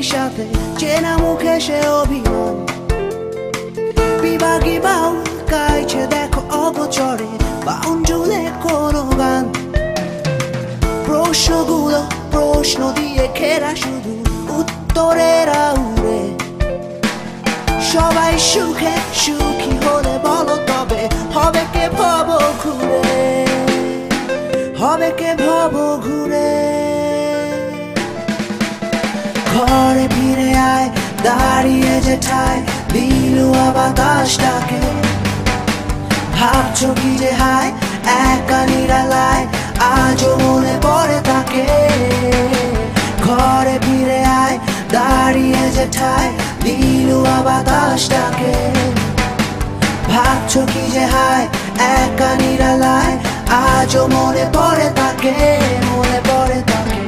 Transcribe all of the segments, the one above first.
সাথে চেনা মুখে সে অভিমান বিভাগী বাউল গাইছে দেখো অগোচরে বাউন জুলে কোনো গান প্রশ্নগুলো প্রশ্ন দিয়ে ঘেরা শুধু উত্তরেরা উড়ে সবাই সুখে সুখী হলে বলো তবে হবে কে ভব ঘুরে হবে কে ভব ঘুরে ঘরে ফিরে আয় দাঁড়িয়ে যে ঠায় দিলুয়া বাতাসটাকে ভাবছো কি যে হায় একা নিরালায় আজও মনে পড়ে তাকে ঘরে ফিরে আয় দাঁড়িয়ে যে ঠায় দিলুয়া বাতাসটাকে ভাবছো কি যে হায় একা নিরালায় আজও মনে পড়ে তাকে মনে পড়ে তাকে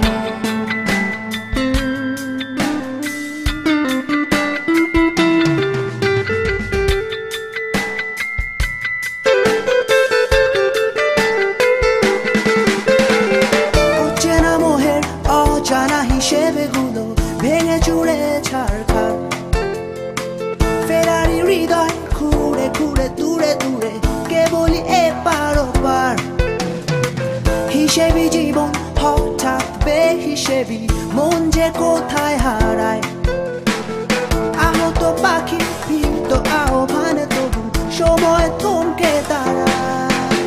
অজানা হিসেবেগুলো ভেঙে চুড়ে ছাড়খাড় ফেরারি হৃদয় খুঁড়ে খুঁড়ে দূরে দূরে কেবলই এপার ওপার হিসেবি জীবন হঠাৎ বেহিসেবি মন যে কোথায় হারায় আহত পাখি ভীত আহ্বানে তবু সময় থমকে দাঁড়ায়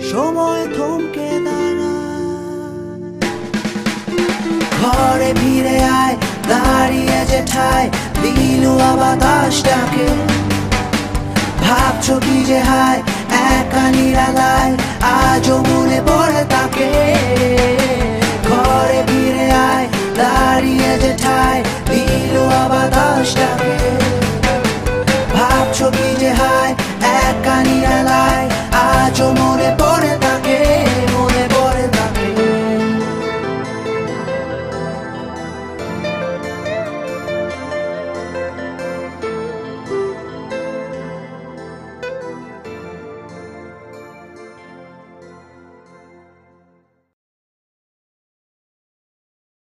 সময় থমকে দাঁড়ায় ঘরে ফিরে আয় দাঁড়িয়ে যে ঠায় দিলুয়া বাতাসটাকে ভাবছো কি যে হায় একা নিরালায় আজও মনে পড়ে তাকে ঘরে ফিরে আয় দাঁড়িয়ে যে ঠায় দিলুয়া বাতাসটাকে ভাবছো কি যে হায় একা নিরালায় আজও মনে পড়ে